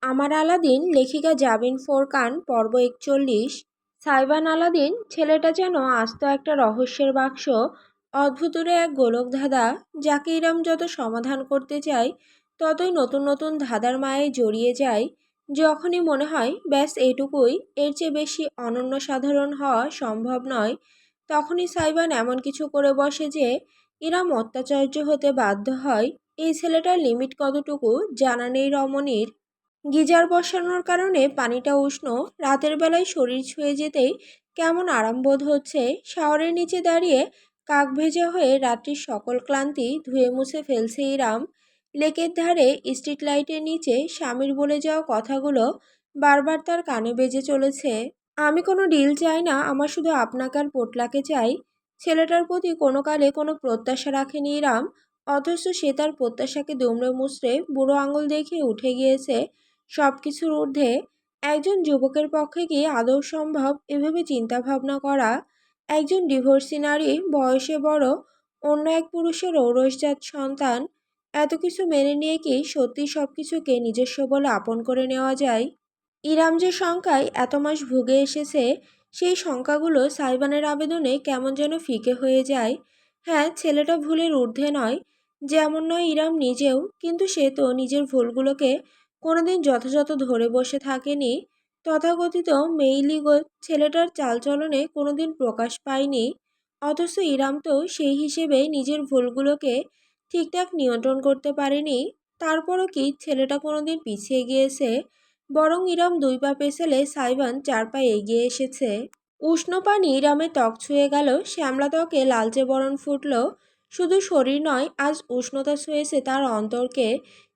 আমার আলাদিন লেখিকা জাবিন ফোরকান পর্ব ৪১। সাইবান আলাদিন ছেলেটা যেন আস্ত একটা রহস্যের বাক্স, অদ্ভুতুরে এক গোলক ধাঁধা, যাকে ইরাম যত সমাধান করতে চায় ততই নতুন নতুন ধাঁধার মায়ে জড়িয়ে যায়। যখনই মনে হয় ব্যাস এইটুকুই, এর চেয়ে বেশি অনন্য সাধারণ হওয়া সম্ভব নয়, তখনই সাইবান এমন কিছু করে বসে যে ইরাম অত্যাচার্য হতে বাধ্য হয়। এই ছেলেটার লিমিট কতটুকু জানা নেই রমণীর। গিজার বসানোর কারণে পানিটা উষ্ণ, রাতের বেলায় শরীর ছুঁয়ে যেতেই কেমন আরাম বোধ হচ্ছে। শাওয়ারের নিচে দাঁড়িয়ে কাক ভেজা হয়ে রাত্রির সকল ক্লান্তি ধুয়ে মুছে ফেলছে ইরাম। লেকের ধারে স্ট্রিট লাইটের নিচে স্বামীর বলে যাওয়া কথাগুলো বারবার তার কানে বেজে চলেছে। আমি কোনো ডিল চাই না, আমার শুধু আপনাকে আর পোটলাকে চাই। ছেলেটার প্রতি কোনো কালে কোনো প্রত্যাশা রাখেনি ইরাম, অথচ সে তার প্রত্যাশাকে দুমড়ে মুচড়ে বুড়ো আঙুল দেখিয়ে উঠে গিয়েছে সব কিছুর ঊর্ধ্বে। একজন যুবকের পক্ষে কি আদৌ সম্ভব এভাবে চিন্তা ভাবনা করা? একজন ডিভোর্সি নারী, বয়সে বড়, অন্য এক পুরুষের ঔরসজাত সন্তান, এত কিছু মেনে নিয়ে কি সত্যি সব কিছুকে নিজস্ব বলে আপন করে নেওয়া যায়? ইরাম যে শঙ্কায় এত মাস ভুগে এসেছে, সেই শঙ্কাগুলো সাইবানের আবেদনে কেমন যেন ফিকে হয়ে যায়। হ্যাঁ, ছেলেটা ভুলের ঊর্ধ্বে নয়, যেমন নয় ইরাম নিজেও, কিন্তু সে তো নিজের ভুলগুলোকে কোনোদিন যথাযথ ধরে বসে থাকেনি। তথাকথিত মেইলি ছেলেটার চালচলনে কোনোদিন প্রকাশ পায়নি, অথচ ইরাম তো সেই হিসেবে নিজের ভুলগুলোকে ঠিকঠাক নিয়ন্ত্রণ করতে পারেনি। তারপরও কি ছেলেটা কোনোদিন পিছিয়ে গিয়েছে? বরং ইরাম ২ পা পেছালে সাইবান ৪ পা এগিয়ে এসেছে। উষ্ণ পানি ইরামের ত্বক ছুঁয়ে গেল, শ্যামলা ত্বকে লালচে বরণ ফুটল। শুধু শরীর নয়, আজ উষ্ণতা ছুঁয়েছে তার অন্তরকে।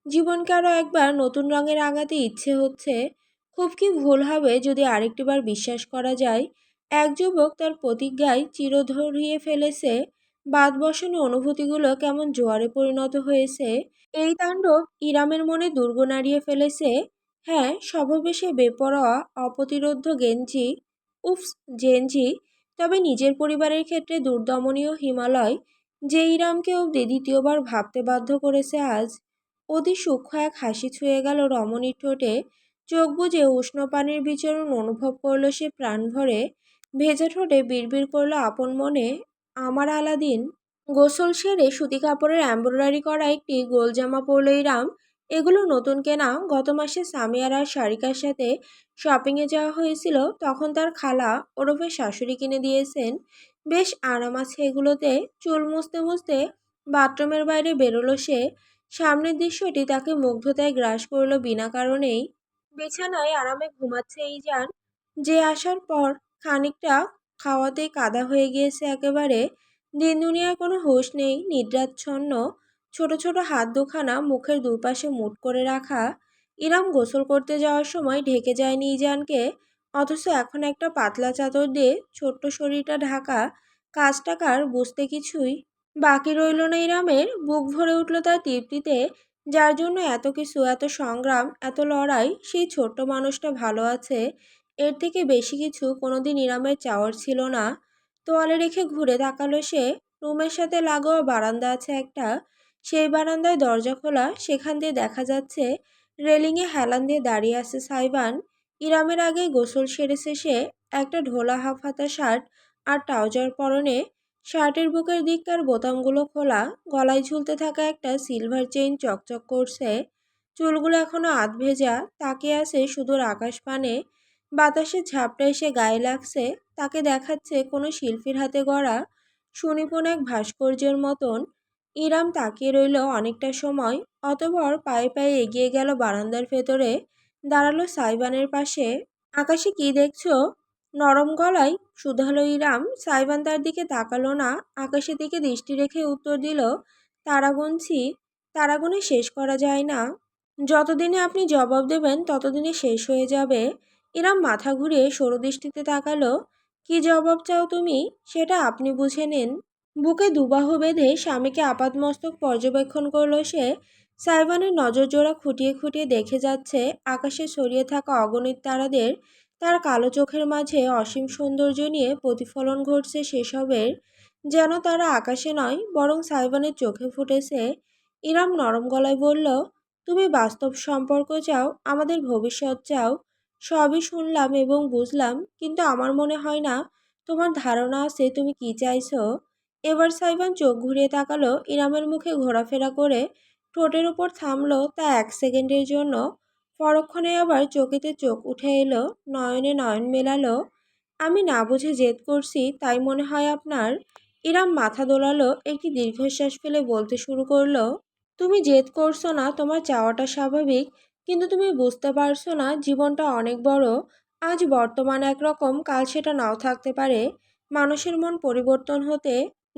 জীবনকে আরও একবার নতুন রঙে রাঙাতে ইচ্ছে হচ্ছে। খুব কি ভুল হবে যদি আরেকটিবার বিশ্বাস করা যায়, এক যুবক তার প্রতিজ্ঞায় চির ধরিয়ে ফেলেছে। বাদ বসানো অনুভূতিগুলো কেমন জোয়ারে পরিণত হয়েছে। এই তাণ্ডব ইরামের মনে দুর্গ নাড়িয়ে ফেলেছে। হ্যাঁ, স্বভাবে সে বেপরোয়া, অপ্রতিরোধ্য গেঞ্জি, উফস, জেনজি। তবে নিজের পরিবারের ক্ষেত্রে দুর্দমনীয় হিমালয়, যে ইরামকে অবধি দ্বিতীয়বার ভাবতে বাধ্য করেছে আজ। অতি সূক্ষ্ম এক হাসি ছুঁয়ে গেল রমণীর ঠোঁটে। চোখ বুজে উষ্ণ পানির বিচরণ অনুভব করল সে প্রাণ ভরে। ভেজা ঠোঁটে বিড়বিড় করল আপন মনে, আমার আলাদিন। গোসল সেরে সুতি কাপড়ের এমব্রয়ডারি করা একটি গোল জামা পরল ইরাম। এগুলো নতুন কেনা, গত মাসে সামিয়ার আর সারিকার সাথে শপিংয়ে যাওয়া হয়েছিল, তখন তার খালা ওরফে শাশুড়ি কিনে দিয়েছেন। বেশ আরাম আছে এগুলোতে। চুল মুছতে মুছতে বাথরুমের বাইরে বেরোলো সে। সামনের দৃশ্যটি তাকে মুগ্ধতায় গ্রাস করলো বিনা কারণেই। বিছানায় আরামে ঘুমাচ্ছে ইজান, যে আসার পর খানিকটা খাওয়াতেই কাদা হয়ে গিয়েছে একেবারে। দিন দুনিয়ার কোনো হুঁশ নেই, নিদ্রাচ্ছন্ন। ছোট ছোট হাত দুখানা মুখের দুপাশে মুঠ করে রাখা। ইরাম গোসল করতে যাওয়ার সময় ঢেকে যায়নি ইজানকে, অথচ এখন একটা পাতলা চাদর দিয়ে ছোট্ট শরীরটা ঢাকা। কাজটা কার বুঝতে কিছুই বাকি রইল না ইরামের। বুক ভরে উঠল তার তৃপ্তিতে। যার জন্য এত কিছু, এত সংগ্রাম, এত লড়াই, সেই ছোট্ট মানুষটা ভালো আছে। এর থেকে বেশি কিছু কোনোদিন ইরামের চাওয়ার ছিল না। তোয়ালে রেখে ঘুরে তাকালো সে। রুমের সাথে লাগোয়া বারান্দা আছে একটা, সেই বারান্দায় দরজা খোলা, সেখান দিয়ে দেখা যাচ্ছে রেলিংয়ে হেলান দিয়ে দাঁড়িয়ে আছে সাইবান। ইরামের আগেই গোসল সেরেছে সে। একটা ঢোলা হাফ হাতা শার্ট আর ট্রাউজার পরনে। শার্টের বুকের দিককার বোতামগুলো খোলা, গলায় ঝুলতে থাকা একটা সিলভার চেইন চকচক করছে। চুলগুলো এখনো আধ ভেজা, তাকিয়ে আছে সুদূর আকাশ পানে। বাতাসের ঝাপটা এসে গায়ে লাগছে, তাকে দেখাচ্ছে কোনো শিল্পীর হাতে গড়া সুনিপুণ এক ভাস্কর্যের মতন। ইরাম তাকিয়ে রইল অনেকটা সময়, অতঃপর পায়ে পায়ে এগিয়ে গেল বারান্দার ভেতরে, দাঁড়ালো সাইবানের পাশে। আকাশে কি দেখছো? নরম গলায় শুধালো ইরাম। সাইবান তার দিকে তাকালো না, আকাশের দিকে দৃষ্টি রেখে উত্তর দিল, তারা গুনছি। তারা গুনে শেষ করা যায় না। যতদিনে আপনি জবাব দেবেন ততদিনে শেষ হয়ে যাবে। ইরাম মাথা ঘুরিয়ে সরু দৃষ্টিতে তাকালো। কি জবাব চাও তুমি? সেটা আপনি বুঝে নিন। বুকে দুবাহু বেঁধে স্বামীকে আপাদমস্তক পর্যবেক্ষণ করল সে। সাইবানের নজর জোড়া খুঁটিয়ে খুঁটিয়ে দেখে যাচ্ছে আকাশে ছড়িয়ে থাকা অগণিত তারাদের। তার কালো চোখের মাঝে অসীম সৌন্দর্য নিয়ে প্রতিফলন ঘটছে সেসবের। যেন তারা আকাশে নয়, বরং সাইবানের চোখে ফুটেছে। ইরাম নরম গলায় বলল, তুমি বাস্তব সম্পর্ক চাও, আমাদের ভবিষ্যৎ চাও। সবই শুনলাম এবং বুঝলাম, কিন্তু আমার মনে হয় না তোমার ধারণা আছে তুমি কি চাইছো। এবার সাইবান চোখ ঘুরিয়ে তাকালো ইরামের মুখে, ঘোরাফেরা করে ঠোঁটের উপর থামলো তা 1 সেকেন্ডের জন্য। পরক্ষণে আবার চোখেতে চোখ উঠে এলো, নয়নে নয়ন মেলালো। আমি না বুঝে জেদ করছি তাই মনে হয় আপনার। ইরাম মাথা দোলালো, একটি দীর্ঘশ্বাস ফেলে বলতে শুরু করলো, তুমি জেদ করছো না, তোমার চাওয়াটা স্বাভাবিক। কিন্তু তুমি বুঝতে পারছো না জীবনটা অনেক বড়। আজ বর্তমান একরকম, কাল সেটা নাও থাকতে পারে। মানুষের মন পরিবর্তন হতে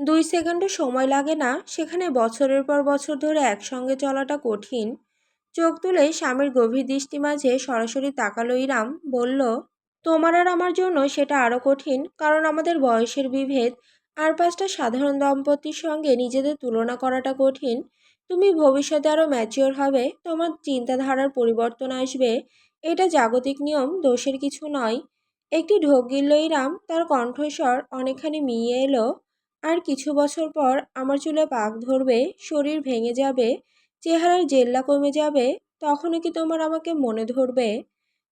2 সেকেন্ডও সময় লাগে না, সেখানে বছরের পর বছর ধরে একসঙ্গে চলাটা কঠিন। চোখ তুলে স্বামীর গভীর দৃষ্টি মাঝে সরাসরি তাকালো ইরাম, বলল, তোমার আর আমার জন্য সেটা আরো কঠিন, কারণ আমাদের বয়সের বিভেদ। আর 5টা সাধারণ দম্পতির সঙ্গে নিজেদের তুলনা করাটা কঠিন। তুমি ভবিষ্যতে আরো ম্যাচিওর হবে, তোমার চিন্তাধারার পরিবর্তন আসবে। এটা জাগতিক নিয়ম, দোষের কিছু নয়। একটি ঢোক গিলল ইরাম, তার কণ্ঠস্বর অনেকখানি মিইয়ে এলো। আর কিছু বছর পর আমার চুলে পাক ধরবে, শরীর ভেঙে যাবে, চেহারার জেল্লা কমে যাবে। তখনও কি তোমার আমাকে মনে ধরবে?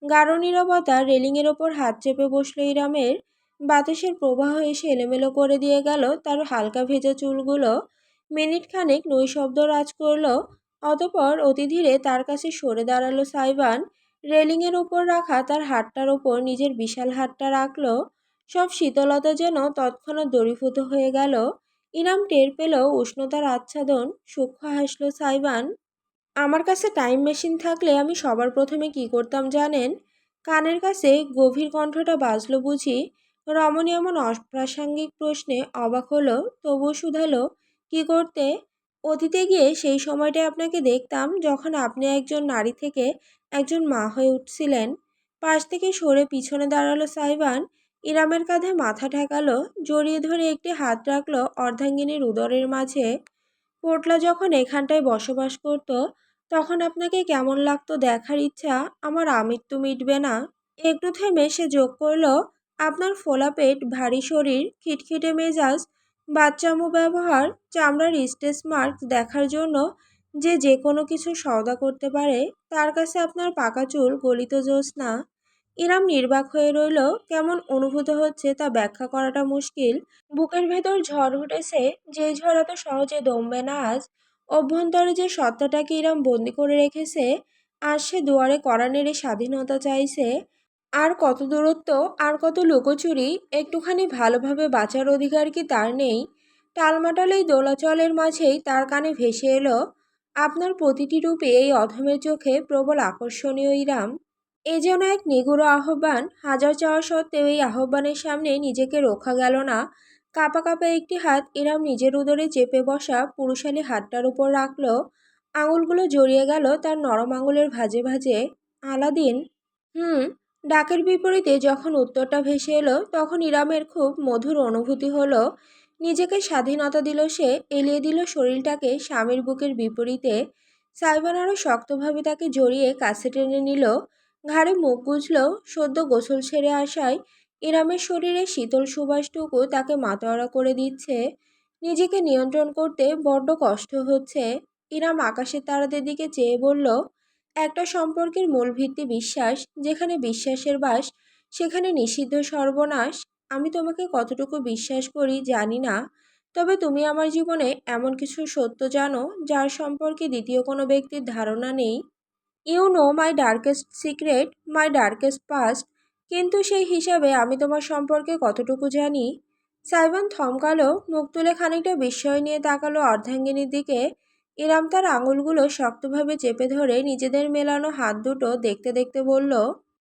গাঢ় নীরবতা, রেলিংয়ের ওপর হাত চেপে বসল ইরামের। বাতাসের প্রবাহ এসে এলোমেলো করে দিয়ে গেল তার হালকা ভেজা চুলগুলো। মিনিট খানেক নৈশব্দ রাজ করল। অতঃপর অতি ধীরে তার কাছে সরে দাঁড়ালো সাইবান। রেলিংয়ের ওপর রাখা তার হাতটার ওপর নিজের বিশাল হাতটা রাখল। সব শীতলতা যেন তৎক্ষণাৎ দূরীভূত হয়ে গেল। ইরাম টের পেল উষ্ণতার আচ্ছাদন। সূক্ষ্ম হাসল সাইবান। আমার কাছে টাইম মেশিন থাকলে আমি সবার প্রথমে কি করতাম জানেন? কানের কাছে গভীর কণ্ঠটা বাজল বুঝি। রমণী এমন অপ্রাসঙ্গিক প্রশ্নে অবাক হলো, তবুও শুধালো, কি করতে? অতীতে গিয়ে সেই সময়টায় আপনাকে দেখতাম যখন আপনি একজন নারী থেকে একজন মা হয়ে উঠছিলেন। পাশ থেকে সরে পিছনে দাঁড়ালো সাইবান। ইরামের কাঁধে মাথা ঠেকালো, জড়িয়ে ধরে একটি হাত রাখলো অর্ধাঙ্গিনীর উদরের মাঝে। পোটলা যখন এখানটায় বসবাস করত, তখন আপনাকে কেমন লাগতো দেখার ইচ্ছা আমার আমৃত্যু মিটবে না। একটু থেমে সে যোগ করল, আপনার ফোলা পেট, ভারী শরীর, খিটখিটে মেজাজ, বাচ্চামো ব্যবহার, চামড়ার স্টেচ মার্ক দেখার জন্য যে যে কোনো কিছু সওদা করতে পারে, তার কাছে আপনার পাকা চুল গলিত জ্যোৎস্না। ইরাম নির্বাক হয়ে রইল। কেমন অনুভূত হচ্ছে তা ব্যাখ্যা করাটা মুশকিল। বুকের ভেতর ঝড় উঠেছে, যে ঝড় এত সহজে দমবে না আজ। অভ্যন্তরে যে সত্তাটাকে ইরাম বন্দি করে রেখেছে, আজ সে দুয়ারে কড়া নেড়ে স্বাধীনতা চাইছে। আর কত দূরত্ব, আর কত লুকোচুরি, একটুখানি ভালোভাবে বাঁচার অধিকার কি তার নেই? টালমাটাল এই দোলাচলের মাঝেই তার কানে ভেসে এলো, আপনার প্রতিটি রূপে এই অধমের চোখে প্রবল আকর্ষণীয় ইরাম। এ যেন এক নিগূঢ় আহ্বান। হাজার চাওয়া সত্ত্বেও এই আহ্বানের সামনে নিজেকে রোখা গেল না। কাঁপা কাঁপা একটি হাত ইরাম নিজের উদরে চেপে বসা পুরুষালী হাতটার উপর রাখল। আঙুলগুলো জড়িয়ে গেল তার নরম আঙুলের ভাঁজে ভাঁজে। আলাদিন। হুম। ডাকের বিপরীতে যখন উত্তরটা ভেসে এলো, তখন ইরামের খুব মধুর অনুভূতি হলো। নিজেকে স্বাধীনতা দিল সে, এলিয়ে দিল শরীরটাকে স্বামীর বুকের বিপরীতে। সাইবান আরও শক্তভাবে তাকে জড়িয়ে কাছে টেনে নিল। ঘাড়ে মুখ গুজল। সদ্য গোসল সেরে আসায় ইরামের শরীরে শীতল সুবাসটুকু তাকে মাতোয়ারা করে দিচ্ছে। নিজেকে নিয়ন্ত্রণ করতে বড্ড কষ্ট হচ্ছে। ইরাম আকাশের তারাদের দিকে চেয়ে বলল, একটা সম্পর্কের মূল ভিত্তি বিশ্বাস। যেখানে বিশ্বাসের বাস, সেখানে নিষিদ্ধ সর্বনাশ। আমি তোমাকে কতটুকু বিশ্বাস করি জানি না, তবে তুমি আমার জীবনে এমন কিছু সত্য জানো যার সম্পর্কে দ্বিতীয় কোনো ব্যক্তির ধারণা নেই। You know my darkest secret, my darkest past. কিন্তু সেই হিসাবে আমি তোমার সম্পর্কে কতটুকু জানি? সাইবান থমকালো, মুখ তুলে খানিকটা বিস্ময় নিয়ে তাকালো অর্ধাঙ্গিনীর দিকে। ইরাম তার আঙুলগুলো শক্তভাবে চেপে ধরে নিজেদের মেলানো হাত দুটো দেখতে দেখতে বলল,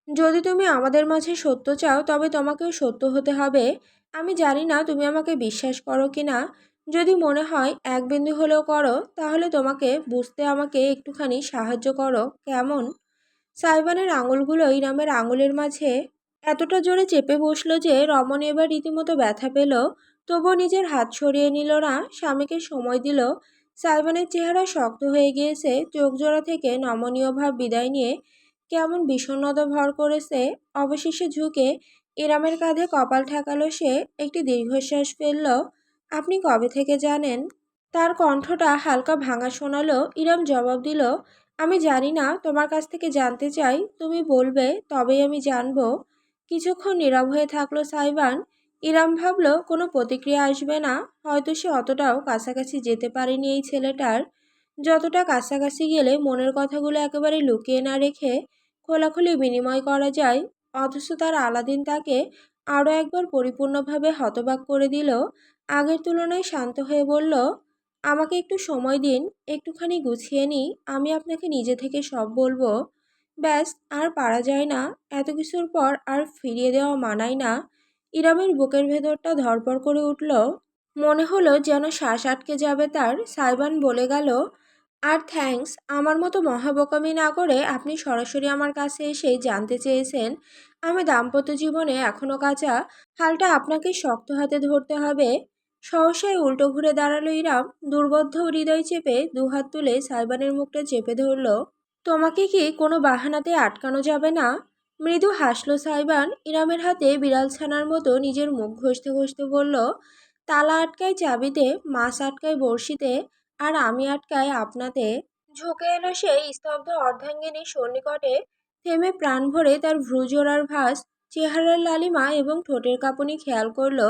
যদি তুমি আমাদের মাঝে সত্য চাও তবে তোমাকেও সত্য হতে হবে। আমি জানি না তুমি আমাকে বিশ্বাস করো কি না। যদি মনে হয় এক বিন্দু হলেও করো, তাহলে তোমাকে বুঝতে আমাকে একটুখানি সাহায্য করো, কেমন? সাইবানের আঙুলগুলো ইরামের আঙুলের মাঝে এতটা জোরে চেপে বসলো যে রমন এবার রীতিমতো ব্যথা পেল। তবুও নিজের হাত সরিয়ে নিল না, স্বামীকে সময় দিল। সাইবানের চেহারা শক্ত হয়ে গিয়েছে, চোখ জোড়া থেকে নমনীয় ভাব বিদায় নিয়ে কেমন বিষণ্ণতা ভর করেছে। অবশেষে ঝুঁকে ইরামের কাঁধে কপাল ঠেকালো সে, একটি দীর্ঘশ্বাস ফেলল। আপনি কবে থেকে জানেন? তার কণ্ঠটা হালকা ভাঙা শোনালো। ইরাম জবাব দিল, আমি জানি না, তোমার কাছ থেকে জানতে চাই, তুমি বলবে তবেই আমি জানবো। কিছুক্ষণ নীরব হয়ে থাকলো সাইবান। ইরাম ভাবলো কোনো প্রতিক্রিয়া আসবে না, হয়তো সে অতটাও কাছাকাছি যেতে পারেনি এই ছেলেটার, যতটা কাছাকাছি গেলে মনের কথাগুলো একেবারে লুকিয়ে না রেখে খোলাখুলি বিনিময় করা যায়। অথচ তার আলাদিন তাকে আরও একবার পরিপূর্ণভাবে হতবাক করে দিল। আগের তুলনায় শান্ত হয়ে বলল, আমাকে একটু সময় দিন, একটুখানি গুছিয়ে নিই, আমি আপনাকে নিজে থেকে সব বলবো। ব্যাস, আর পারা যায় না, এত কিছুর পর আর ফিরিয়ে দেওয়া মানায় না। ইরামের বুকের ভেতরটা ধড়পড় করে উঠল। মনে হলো যেন শ্বাস আটকে যাবে তার। সাইবান বলে গেল, আর থ্যাঙ্কস, আমার মতো মহাবোকামি না করে আপনি সরাসরি আমার কাছে এসে জানতে চেয়েছেন। আমি দাম্পত্য জীবনে এখনো কাঁচা, হালটা আপনাকে শক্ত হাতে ধরতে হবে। সহসাই উল্টো ঘুরে দাঁড়ালো ইরাম, দুর্বদ্ধ হৃদয় চেপে দুহাত তুলে সাইবানের মুখটা চেপে ধরল। তোমাকে কি কোনো বাহানাতে আটকানো যাবে না? মৃদু হাসলো সাইবান, ইরামের হাতে বিড়াল ছানার মতো নিজের মুখ ঘষতে ঘষতে বলল, তালা আটকায় চাবিতে, মাছ আটকায় বড়শিতে, আর আমি আটকায় আপনাতে। ঝুঁকে এলো সেই স্তব্ধ অর্ধাঙ্গিনী সন্নিকটে, থেমে প্রাণ ভরে তার ভ্রুজোড়ার ভাঁজ, চেহারার লালিমা এবং ঠোঁটের কাঁপুনি খেয়াল করলো।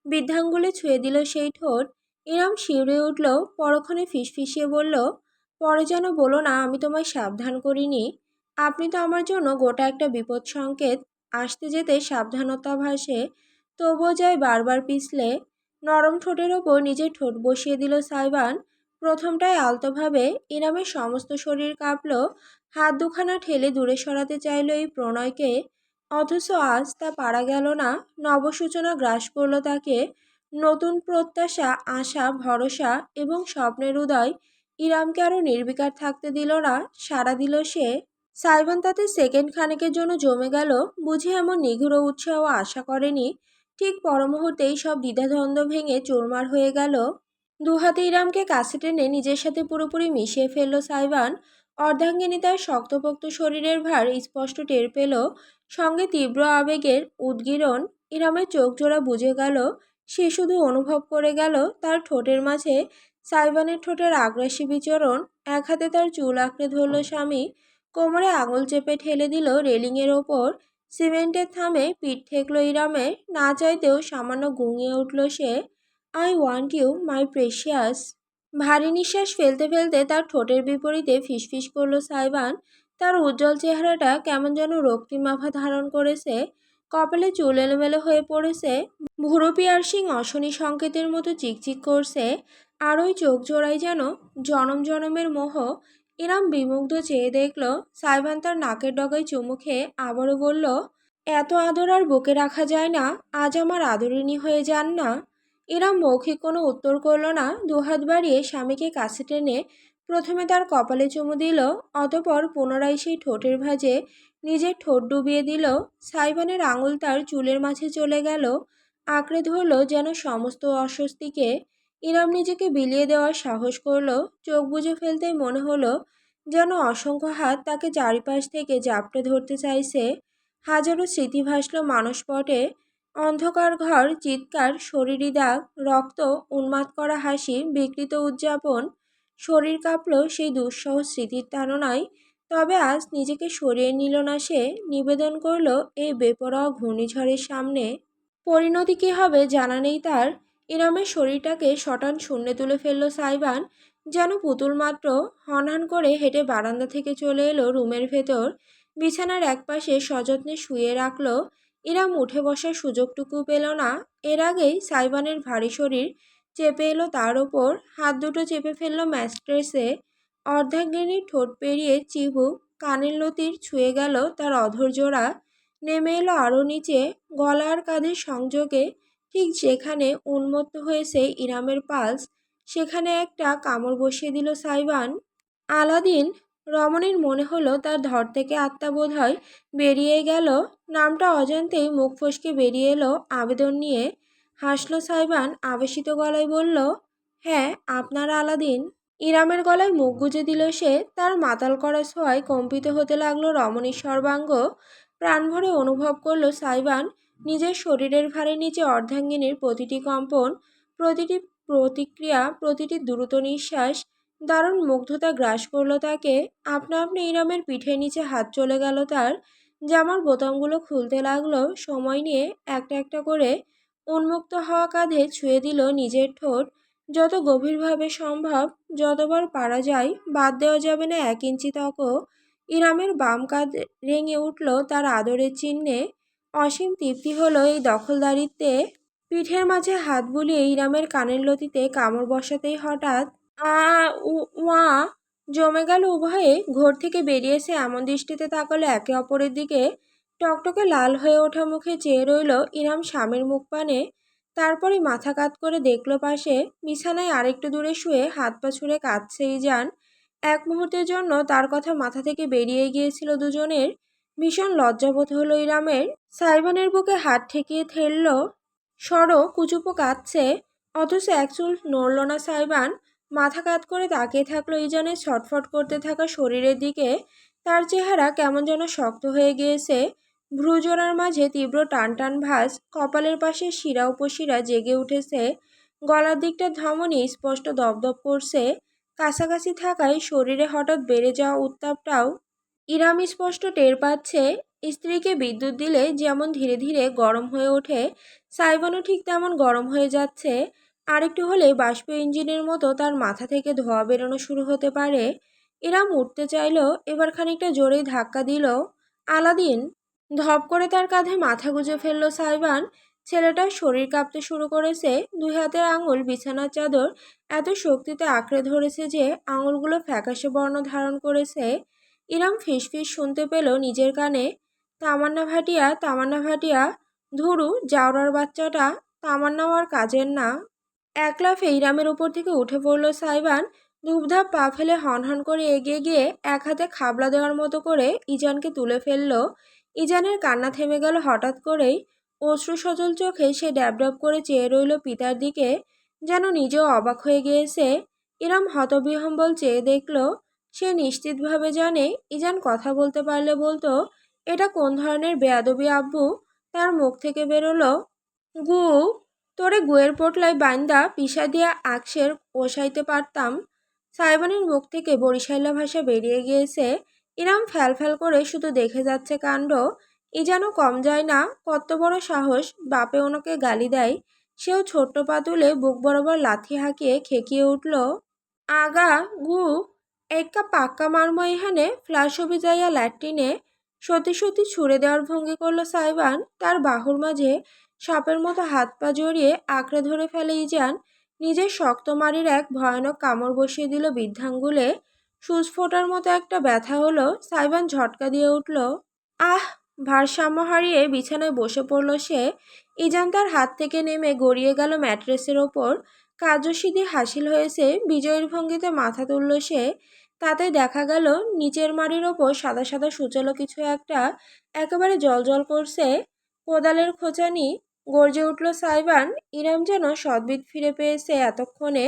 বৃদ্ধাঙ্গুলে ছুঁয়ে দিল সেই ঠোঁট। ইরাম শিউরে উঠল, পরক্ষণে ফিসফিসিয়ে বলল, পরে যেন বলো না আমি তোমায় সাবধান করিনি। আপনি তো আমার জন্য গোটা একটা বিপদ সংকেত। আসতে যেতে সাবধানতা ভাসে, তবুও যায় বারবার পিছলে। নরম ঠোঁটের ওপর নিজের ঠোঁট বসিয়ে দিল সাইবান। প্রথমটায় আলতোভাবে, ইরামের সমস্ত শরীর কাঁপল। হাত দুখানা ঠেলে দূরে সরাতে চাইল এই প্রণয়কে, অথচ আজ তা পারা গেল না। নবসূচনা গ্রাস করল তাকে, নতুন প্রত্যাশা, আশা, ভরসা এবং স্বপ্নের উদয়। ইরামকে আরও নির্বিকার থাকতে দিল না, সাড়া দিল সে। সাইবান তাতে সেকেন্ড খানেকের জন্য জমে গেল, বুঝে এমন নিগূঢ় উৎসাহ আশা করেনি। ঠিক পরমুহূর্তেই সব দ্বিধাদ্বন্দ্ব ভেঙে চুরমার হয়ে গেল। দুহাতে ইরামকে কাছে টেনে নিজের সাথে পুরোপুরি মিশিয়ে ফেলল সাইবান। অর্ধাঙ্গিনী তার শক্তপোক্ত শরীরের ভার স্পষ্ট টের পেল, সঙ্গে তীব্র আবেগের উদ্গীরণ। ইরামের চোখ জোড়া বুঝে গেল, সে শুধু অনুভব করে গেল তার ঠোঁটের মাঝে সাইবানের ঠোঁটের আগ্রাসী বিচরণ। এক হাতে তার চুল আঁকড়ে ধরল স্বামী, কোমরে আঙুল চেপে ঠেলে দিল রেলিংয়ের ওপর। সিমেন্টের থামে পিঠ ঠেকল ইরামের, না চাইতেও সামান্য গুঙিয়ে উঠল সে, I want you my precious. ভারী নিঃশ্বাস ফেলতে ফেলতে তার ঠোঁটের বিপরীতে ফিসফিস করল সাইবান। তার উজ্জ্বল চেহারাটা কেমন যেন রক্তিম আভা ধারণ করেছে, কপালে চুল এলোমেলো হয়ে পড়েছে, ভুরু পিয়ার্সিং অশনি সংকেতের মতো চিকচিক করছে, আর ওই চোখ জোড়াই যেন জনম জনমের মোহ। ইরাম বিমুগ্ধ চেয়ে দেখল সাইবান তার নাকের ডগায় চুমু খেয়ে আবারও বলল, এত আদর আর বুকে রাখা যায় না, আজ আমার আদরিনী হয়ে যান না। ইরাম মৌখিক কোনো উত্তর করল না, দুহাত বাড়িয়ে স্বামীকে কাছে টেনে প্রথমে তার কপালে চুমু দিল, অতপর পুনরায় সেই ঠোঁটের ভাঁজে নিজের ঠোঁট ডুবিয়ে দিল। সাইবানের আঙুল তার চুলের মাঝে চলে গেল, আঁকড়ে ধরল যেন সমস্ত অস্বস্তিকে। ইরাম নিজেকে বিলিয়ে দেওয়ার সাহস করল, চোখ বুজে ফেলতেই মনে হলো যেন অসংখ্য হাত তাকে চারিপাশ থেকে জাপটে ধরতে চাইছে। হাজারো স্মৃতি ভাসল মানসপটে, অন্ধকার ঘর, চিৎকার, শরীরী দাগ, রক্ত, উন্মাদ করা হাসি, বিকৃত উদযাপন। শরীর কাঁপল সেই দুঃসহ স্মৃতির তাড়নায়। তবে আজ নিজেকে সরিয়ে নিল না সে, নিবেদন করল এই বেপরোয়া ঘূর্ণিঝড়ের সামনে। পরিণতি কী হবে জানা নেই তার। ইরামের শরীরটাকে শটান শূন্যে তুলে ফেলল সাইবান, যেন পুতুল মাত্র। হনহন করে হেঁটে বারান্দা থেকে চলে এলো রুমের ভেতর, বিছানার একপাশে সযত্নে শুয়ে রাখল। ইরাম উঠে বসার সুযোগটুকু পেল না। এর আগেই সাইবানের ভারী শরীর চেপে এলো তার ওপর, হাত দুটো চেপে ফেলল ম্যাট্রেসে। অর্ধাঙ্গিনীর ঠোঁট পেরিয়ে চিবুক, কানের লতির ছুঁয়ে গেল তার অধর জোড়া, নেমে এলো আরও নিচে, গলা আর কাঁধের সংযোগে। ঠিক যেখানে উন্মত্ত হয়েছে ইরামের পালস, সেখানে একটা কামড় বসিয়ে দিল সাইবান। আলাদিন। রমণীর মনে হলো তার ধর থেকে আত্মা বোধহয় বেরিয়ে গেল। নামটা অজান্তেই মুখ ফসকে বেরিয়ে এলো আবেদন নিয়ে। হাসলো সাইবান, আবেশিত গলায় বলল, হ্যাঁ, আপনার আলাদিন। ইরামের গলায় মুখ গুজে দিল সে, তার মাতাল করা ছোঁয়ায় কম্পিত হতে লাগলো রমণীর সর্বাঙ্গ। প্রাণ ভরে অনুভব করলো সাইবান নিজের শরীরের ভারে নিচে অর্ধাঙ্গিনীর প্রতিটি কম্পন, প্রতিটি প্রতিক্রিয়া, প্রতিটি দ্রুত নিঃশ্বাস। দারুণ মুগ্ধতা গ্রাস করলো তাকে। আপনা আপনি ইরামের পিঠের নিচে হাত চলে গেল তার। জামার বোতামগুলো খুলতে লাগলো সময় নিয়ে, একটা একটা করে উন্মুক্ত হওয়া কাঁধে ছুঁয়ে দিল নিজের ঠোঁট। যত গভীরভাবে সম্ভব, যতবার পারা যায়, বাদ দেওয়া যাবে না 1 ইঞ্চি ত্বকও। ইরামের বাম কাঁধ রেঙে উঠল তার আদরের চিহ্নে। অসীম তৃপ্তি হলো এই দখলদারিত্বে। পিঠের মাঝে হাত বুলিয়ে ইরামের কানের লতিতে কামড় বসাতেই হঠাৎ আ উ ওয়া জমে গেল উভয়ে। ঘর থেকে বেরিয়ে এসে এমন দৃষ্টিতে তাকালো একে অপরের দিকে। টকটকে লাল হয়ে ওঠা মুখে চেয়ে রইল ইরাম স্বামীর মুখ পানে। তারপরই মাথা কাত করে দেখলো পাশে বিছানায় আরেকটু দূরে শুয়ে হাত পা ছুঁড়ে কাঁদছে ইজান। এক মুহূর্তের জন্য তার কথা মাথা থেকে বেরিয়ে গিয়েছিল দুজনের। ভীষণ লজ্জাবোধ হলো ইরামের। সাইবানের বুকে হাত ঠেকিয়ে ঠেলল। সরো, কুচুপো কাঁদছে। অথচ এক চুল নড়ল না সাইবান। মাথা কাত করে তাকিয়ে থাকলো ইজানের ছটফট করতে থাকা শরীরের দিকে। তার চেহারা কেমন যেন শক্ত হয়ে গিয়েছে। ভ্রুজোড়ার মাঝে তীব্র টান টান ভাঁজ, কপালের পাশে শিরা উপশিরা জেগে উঠেছে। গলার দিকটা ধমনী স্পষ্ট দপদপ করছে। কাছাকাছি থাকায় শরীরে হঠাৎ বেড়ে যাওয়া উত্তাপটাও ইরাম স্পষ্ট টের পাচ্ছে। স্ত্রীকে বিদ্যুৎ দিলে যেমন ধীরে ধীরে গরম হয়ে ওঠে, সাইবানও ঠিক তেমন গরম হয়ে যাচ্ছে। আরেকটু হলে বাষ্প ইঞ্জিনের মতো তার মাথা থেকে ধোঁয়া বেরোনো শুরু হতে পারে। ইরাম উঠতে চাইল, এবার খানিকটা জোরেই ধাক্কা দিল আলাদিন। ধপ করে তার কাঁধে মাথা গুঁজে ফেলল সাইবান। ছেলেটার শরীর কাঁপতে শুরু করেছে। দুই হাতের আঙুল বিছানার চাদর এত শক্তিতে আঁকড়ে ধরেছে যে আঙুলগুলো ফ্যাকাশে বর্ণ ধারণ করেছে। ইরাম ফিসফিস শুনতে পেল নিজের কানে, তামান্না ভাটিয়া, তামান্না ভাটিয়া। ধুরু জাউরার বাচ্চাটা, তামান্নাও আর কাজের না। এক লাফে ইরামের উপর থেকে উঠে পড়ল সাইবান। ধূপধাপ পা ফেলে হনহন করে এগিয়ে গিয়ে এক হাতে খাবলা দেওয়ার মতো করে ইজানকে তুলে ফেলল। ইজানের কান্না থেমে গেল হঠাৎ করেই। অশ্রু সজল চোখে সে ড্যাব ড্যাব করে চেয়ে রইল পিতার দিকে, যেন নিজেও অবাক হয়ে গিয়েছে। ইরাম হতবিহ্বল চেয়ে দেখল। সে নিশ্চিতভাবে জানে ইজান কথা বলতে পারলে বলতো, এটা কোন ধরনের বেয়াদবি আব্বু। তার মুখ থেকে বেরোলো, গু, তোরে গুয়ের পোটলায় বাইন্দা পিষা দিয়া আকসের ওসাইতে পারতাম। সাইবানের মুখ থেকে বরিশাইলা ভাষা বেরিয়ে গিয়েছে। ইরাম ফ্যাল ফ্যাল করে শুধু দেখে যাচ্ছে কাণ্ড। ইজানও কম যায় না, কত বড় সাহস বাপে ওনাকে গালি দেয়। সেও ছোট্ট পা তুলে বুক বরাবর লাথি হাঁকিয়ে খেকিয়ে উঠল, আগা গু, একটা পাক্কা মারমো এখানে ফ্লাশ হবি যাইয়া ল্যাট্রিনে। সত্যি সত্যি ছুড়ে দেওয়ার ভঙ্গি করলো সাইবান। তার বাহুর মাঝে সাপের মতো হাত পা জড়িয়ে আঁকড়ে ধরে ফেলে ইজান। নিজের শক্ত মারির এক ভয়ানক কামড় বসিয়ে দিল বৃদ্ধাঙ্গুলে। সুচ ফোটার মতো একটা ব্যথা হলো। সাইবান ঝটকা দিয়ে উঠল। আহ! ভারসাম্য হারিয়ে বিছানায় বসে পড়ল সে। ইজান তার হাত থেকে নেমে গড়িয়ে গেল ম্যাট্রেসের ওপর। কার্যসিদ্ধি হাসিল হয়েছে, বিজয়ের ভঙ্গিতে মাথা তুলল সে। তাতে দেখা গেল নিচের মাড়ির ওপর সাদা সাদা সূচালো কিছু একটা একেবারে জলজল করছে। কোদালের খোঁচানি। গর্জে উঠল সাইবান। ইরাম যেন সদ্বিদ ফিরে পেয়েছে এতক্ষণে।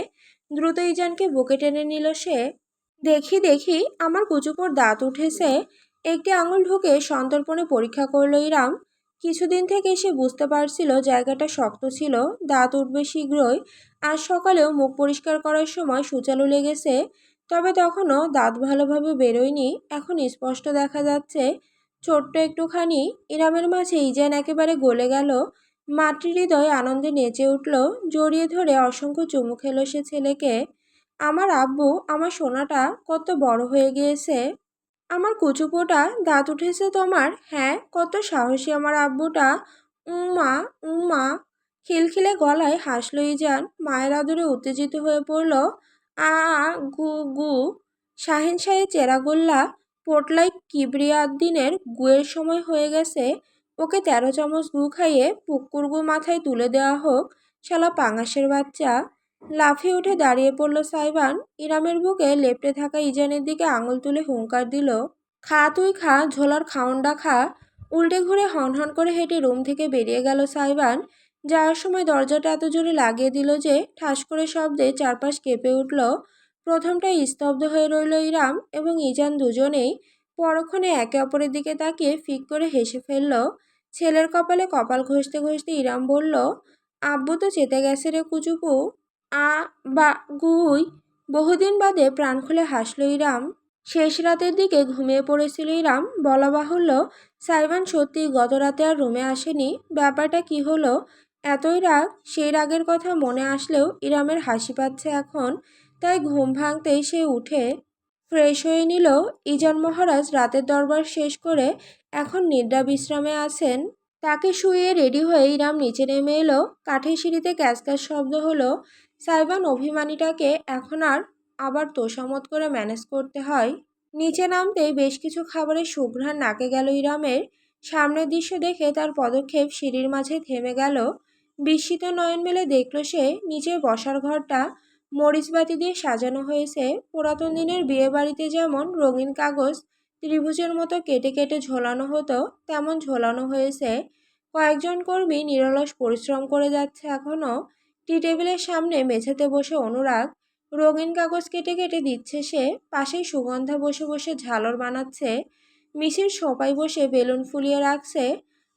দ্রুত ইজানকে বুকে টেনে নিল সে। দেখি দেখি, আমার কুচুপোর দাঁত উঠেছে। একটি আঙুল ঢুকে সন্তর্পণে পরীক্ষা করলো ইরাম। কিছুদিন থেকে সে বুঝতে পারছিল জায়গাটা শক্ত ছিল, দাঁত উঠবে শীঘ্রই। আজ সকালেও মুখ পরিষ্কার করার সময় সূচালো লেগেছে, তবে তখনও দাঁত ভালোভাবে বেরোয়নি। এখন স্পষ্ট দেখা যাচ্ছে ছোট্ট একটুখানি। ইরামের মাঝে ইজান একেবারে গলে গেল। মাতৃহৃদয় আনন্দে নেচে উঠল। জড়িয়ে ধরে অসংখ্য চুমু খেলো সে ছেলেকে। আমার আব্বু, আমার সোনাটা কত বড় হয়ে গিয়েছে। আমার কুচুপোটা, দাঁত উঠেছে তোমার? হ্যাঁ, কত সাহসী আমার আব্বুটা। উম্মা, উম্মা। খিলখিলে গলায় হাসল ইজান। মায়ের আদরে উত্তেজিত হয়ে পড়ল। আ আ, গু গু। শাহিন শাহী চেরাগোল্লা পোটলাই কিবরিয়াদ্দিনের গুয়ের সময় হয়ে গেছে। ওকে 13 চামচ গু খাইয়ে পুকুর গু মাথায় তুলে দেওয়া হোক, শালা পাঙাশের বাচ্চা। লাফিয়ে উঠে দাঁড়িয়ে পড়ল সাইবান। ইরামের বুকে লেপ্টে থাকা ইজানের দিকে আঙুল তুলে হুঙ্কার দিল, খা তুই খা, ঝোলার খাউন্ডা খা। উল্টে ঘুরে হনহন করে হেঁটে রুম থেকে বেরিয়ে গেল সাইবান। যাওয়ার সময় দরজাটা এত জোরে লাগিয়ে দিল যে ঠাস করে শব্দে চারপাশ কেঁপে উঠল। প্রথমটাই স্তব্ধ হয়ে রইল ইরাম এবং ইজান দুজনেই। পরক্ষণে একে অপরের দিকে তাকিয়ে ফিক করে হেসে ফেলল। ছেলের কপালে কপাল ঘষতে ঘষতে ইরাম বলল, আব্বু তো চেতে গেছে রে কুচুপু। আ বা গুই। বহুদিন বাদে প্রাণ খুলে হাসল ইরাম। শেষ রাতের দিকে ঘুমিয়ে পড়েছিল ইরাম। বলা বাহুল্য, সাইবান সত্যি গত রাতে আর রুমে আসেনি। ব্যাপারটা কি হলো? এতই রাগ। সেই রাগের কথা মনে আসলেও ইরামের হাসি পাচ্ছে এখন। তাই ঘুম ভাঙতেই সে উঠে ফ্রেশ হয়ে নিল। ইজান মহারাজ রাতের দরবার শেষ করে এখন নিদ্রা বিশ্রামে আছেন। তাকে শুইয়ে রেডি হয়ে ইরাম নিচে নেমে এলো। কাঠের সিঁড়িতে ক্যাচ ক্যাচ শব্দ হলো। সাইবান অভিমানীটাকে এখন আবার তোষামত করে ম্যানেজ করতে হয়। নিচে নামতেই বেশ কিছু খাবারের সুঘ্রাণ নাকে গেল ইরামের। সামনের দৃশ্য দেখে তার পদক্ষেপ সিঁড়ির মাঝে থেমে গেল। বিস্মিত নয়ন মেলে দেখল সে নিচের বসার ঘরটা মরিচবাতি দিয়ে সাজানো হয়েছে। পুরাতন দিনের বিয়ে বাড়িতে যেমন রঙিন কাগজ ত্রিভুজের মতো কেটে কেটে ঝোলানো হতো তেমন ঝোলানো হয়েছে। কয়েকজন কর্মী নিরলস পরিশ্রম করে যাচ্ছে এখনো। টি টেবিলের সামনে মেঝেতে বসে অনুরাগ রঙিন কাগজ কেটে কেটে দিচ্ছে সে। পাশেই সুগন্ধা বসে বসে ঝালর বানাচ্ছে। মিসির সোপায় বসে বেলুন ফুলিয়ে রাখছে।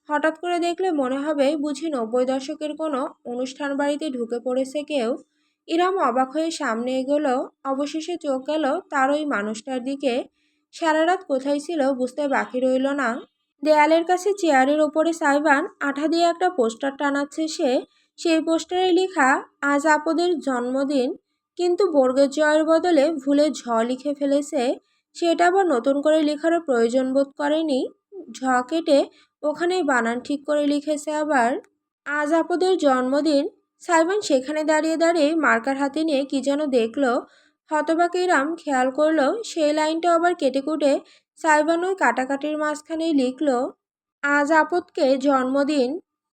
হঠাৎ করে দেখলে মনে হবে বুঝি 90 দশকের কোনো অনুষ্ঠান বাড়িতে ঢুকে পড়েছে কেউ। ইরাম অবাক হয়ে সামনে এগোলো। অবশেষে চোখ গেল তার ওই মানুষটার দিকে। সারা রাত কোথায় ছিল বুঝতে বাকি রইল না। দেয়ালের কাছে চেয়ারের ওপরে সাইবান আঠা দিয়ে একটা পোস্টার টানাচ্ছে সে। সেই পোস্টারে লেখা আজ আপদের জন্মদিন, কিন্তু বর্গের জয়ের বদলে ভুলে ঝ লিখে ফেলেছে। সেটা আবার নতুন করে লেখারও প্রয়োজন বোধ করেনি। ঝ কেটে ওখানেই বানান ঠিক করে লিখেছে আবার আজ আপদের জন্মদিন। সাইবান সেখানে দাঁড়িয়ে দাঁড়িয়ে মার্কার হাতে নিয়ে কি যেন দেখলো। হতবাক ইরাম খেয়াল করলো সেই লাইনটা আবার কেটে কুটে সাইবান ওই কাটাকাটির মাঝখানেই লিখল আজ আপদকে জন্মদিন।